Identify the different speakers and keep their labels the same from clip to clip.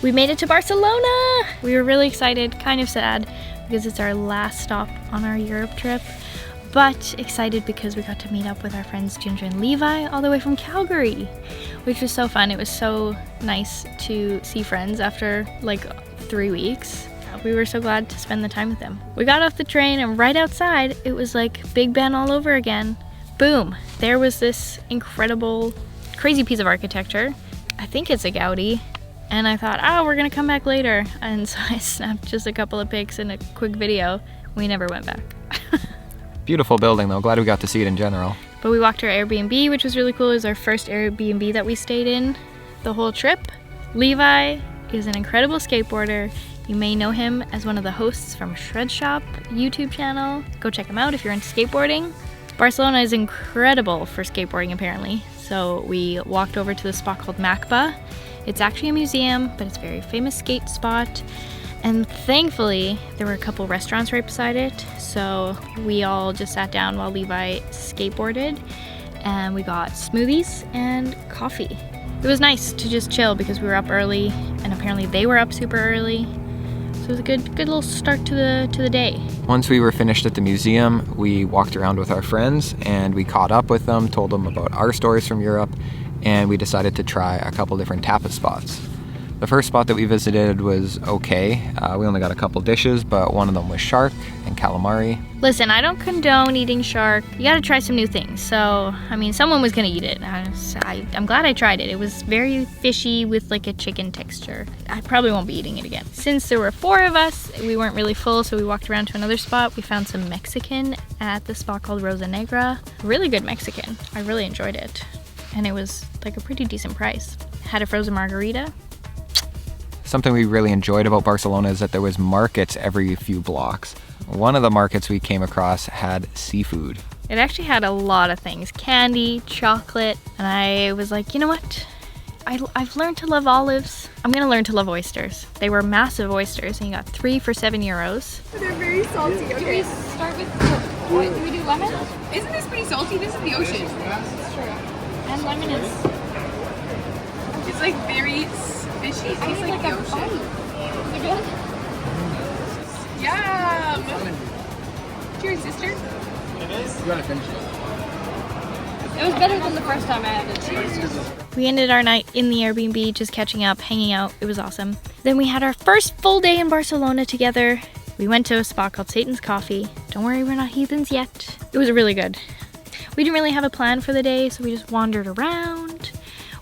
Speaker 1: We made it to Barcelona! We were really excited, kind of sad, because it's our last stop on our Europe trip, but excited because we got to meet up with our friends Ginger and Levi all the way from Calgary, which was so fun. It was so nice to see friends after like 3 weeks. We were so glad to spend the time with them. We got off the train and right outside, it was like Big Ben all over again. Boom, there was this incredible, crazy piece of architecture. I think it's a Gaudi. And I thought, oh, we're gonna come back later. And so I snapped just a couple of pics and a quick video. We never went back.
Speaker 2: Beautiful building though, glad we got to see it in general.
Speaker 1: But we walked to our Airbnb, which was really cool. It was our first Airbnb that we stayed in the whole trip. Levi is an incredible skateboarder. You may know him as one of the hosts from Shred Shop YouTube channel. Go check him out if you're into skateboarding. Barcelona is incredible for skateboarding apparently. So we walked over to the spot called Macba. It's actually a museum, but it's a very famous skate spot. And thankfully, there were a couple restaurants right beside it. So we all just sat down while Levi skateboarded and we got smoothies and coffee. It was nice to just chill because we were up early and apparently they were up super early. So it was a good little start to the day.
Speaker 2: Once we were finished at the museum, we walked around with our friends and we caught up with them, told them about our stories from Europe, and we decided to try a couple different tapas spots. The first spot that we visited was okay. We only got a couple dishes, but one of them was shark and calamari.
Speaker 1: Listen, I don't condone eating shark. You gotta try some new things. So, I mean, someone was gonna eat it. I'm glad I tried it. It was very fishy with like a chicken texture. I probably won't be eating it again. Since there were 4 of us, we weren't really full, so we walked around to another spot. We found some Mexican at the spot called Rosa Negra. Really good Mexican. I really enjoyed it. And it was like a pretty decent price. Had a frozen margarita.
Speaker 2: Something we really enjoyed about Barcelona is that there was markets every few blocks. One of the markets we came across had seafood.
Speaker 1: It actually had a lot of things, candy, chocolate, and I was like, you know what? I've learned to love olives. I'm gonna learn to love oysters. They were massive oysters and you got 3 for €7.
Speaker 3: They're very salty. Okay.
Speaker 4: Do we start with, what, do we do lemon?
Speaker 3: Isn't this pretty salty? This is the ocean.
Speaker 4: That's true. And lemon is,
Speaker 3: It's like very fishy. It tastes like the ocean.
Speaker 4: Is it good?
Speaker 3: Yum! Cheers, sister.
Speaker 5: You gotta finish it.
Speaker 4: It was better than the first time I had it. Cheers.
Speaker 1: We ended our night in the Airbnb, just catching up, hanging out. It was awesome. Then we had our first full day in Barcelona together. We went to a spot called Satan's Coffee. Don't worry, we're not heathens yet. It was really good. We didn't really have a plan for the day, so we just wandered around.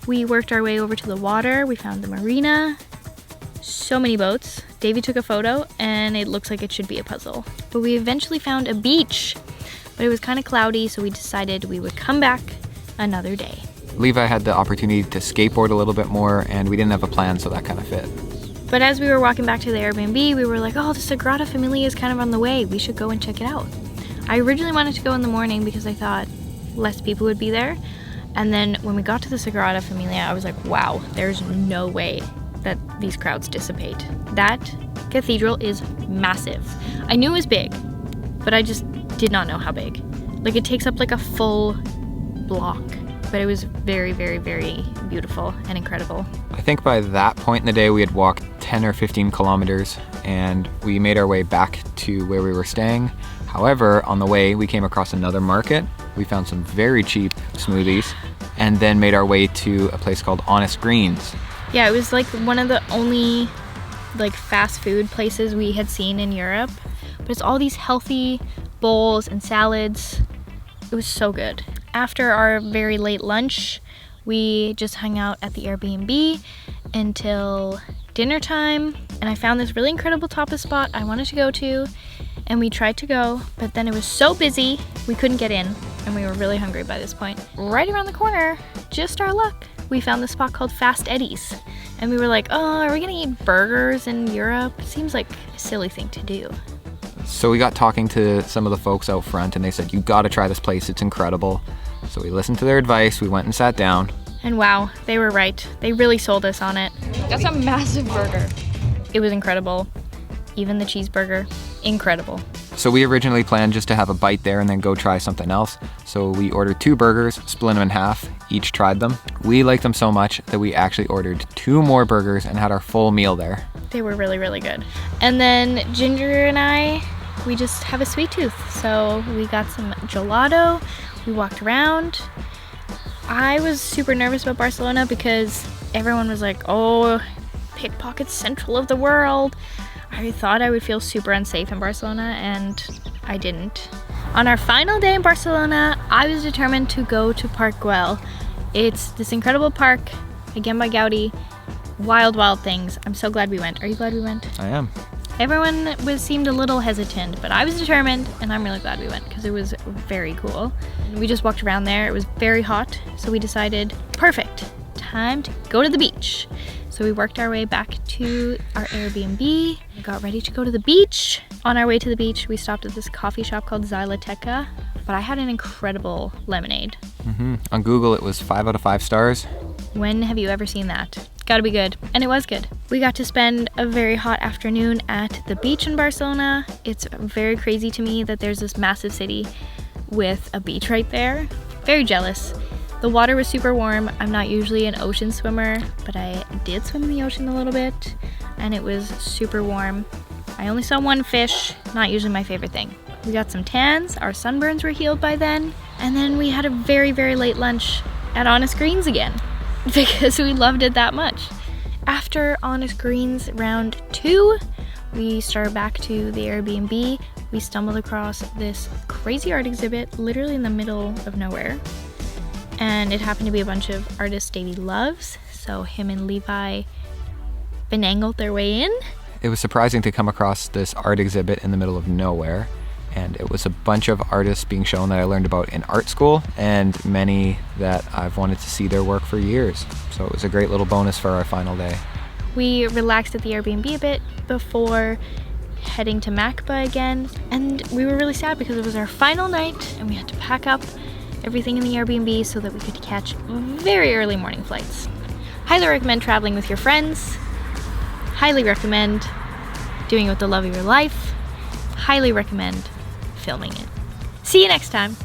Speaker 1: We worked our way over to the water. We found the marina. So many boats. Davey took a photo and it looks like it should be a puzzle. But we eventually found a beach, but it was kind of cloudy, so we decided we would come back another day.
Speaker 2: Levi had the opportunity to skateboard a little bit more and we didn't have a plan, so that kind of fit.
Speaker 1: But as we were walking back to the Airbnb, we were like, oh, the Sagrada Familia is kind of on the way. We should go and check it out. I originally wanted to go in the morning because I thought less people would be there. And then when we got to the Sagrada Familia, I was like, wow, there's no way that these crowds dissipate. That cathedral is massive. I knew it was big, but I just did not know how big. Like it takes up like a full block, but it was very, very, very beautiful and incredible.
Speaker 2: I think by that point in the day we had walked 10 or 15 kilometers and we made our way back to where we were staying. However, on the way we came across another market. We found some very cheap smoothies and then made our way to a place called Honest Greens.
Speaker 1: Yeah, it was like one of the only like fast food places we had seen in Europe, but it's all these healthy bowls and salads. It was so good. After our very late lunch, we just hung out at the Airbnb until dinner time, and I found this really incredible tapas spot I wanted to go to, and we tried to go, but then it was so busy we couldn't get in, and we were really hungry by this point. Right around the corner, just our luck, we found this spot called Fast Eddie's, and we were like, oh, are we gonna eat burgers in Europe? Seems like a silly thing to do.
Speaker 2: So we got talking to some of the folks out front and they said, you gotta try this place, it's incredible. So we listened to their advice, we went and sat down.
Speaker 1: And wow, they were right. They really sold us on it.
Speaker 4: That's a massive burger.
Speaker 1: It was incredible. Even the cheeseburger, incredible.
Speaker 2: So we originally planned just to have a bite there and then go try something else. So we ordered 2 burgers, split them in half, each tried them. We liked them so much that we actually ordered 2 more burgers and had our full meal there.
Speaker 1: They were really, really good. And then Ginger and I, we just have a sweet tooth. So we got some gelato, we walked around. I was super nervous about Barcelona because everyone was like, oh, pickpocket central of the world. I thought I would feel super unsafe in Barcelona, and I didn't. On our final day in Barcelona, I was determined to go to Park Güell. It's this incredible park, again by Gaudi. Wild, wild things. I'm so glad we went. Are you glad we went?
Speaker 2: I am.
Speaker 1: Everyone seemed a little hesitant, but I was determined, and I'm really glad we went because it was very cool. We just walked around there. It was very hot, so we decided, perfect, time to go to the beach. So we worked our way back to our Airbnb, we got ready to go to the beach. On our way to the beach, we stopped at this coffee shop called Zylateca, but I had an incredible lemonade.
Speaker 2: On Google, it was 5 out of 5 stars.
Speaker 1: When have you ever seen that? Gotta be good. And it was good. We got to spend a very hot afternoon at the beach in Barcelona. It's very crazy to me that there's this massive city with a beach right there. Very jealous. The water was super warm. I'm not usually an ocean swimmer, but I did swim in the ocean a little bit, and it was super warm. I only saw 1 fish, not usually my favorite thing. We got some tans, our sunburns were healed by then, and then we had a very, very late lunch at Honest Greens again, because we loved it that much. After Honest Greens round 2, we started back to the Airbnb. We stumbled across this crazy art exhibit literally in the middle of nowhere. And it happened to be a bunch of artists Davey loves, so him and Levi finangled their way in.
Speaker 2: It was surprising to come across this art exhibit in the middle of nowhere, and it was a bunch of artists being shown that I learned about in art school, and many that I've wanted to see their work for years. So it was a great little bonus for our final day.
Speaker 1: We relaxed at the Airbnb a bit before heading to Macba again, and we were really sad because it was our final night and we had to pack up everything in the Airbnb so that we could catch very early morning flights. Highly recommend traveling with your friends. Highly recommend doing it with the love of your life. Highly recommend filming it. See you next time.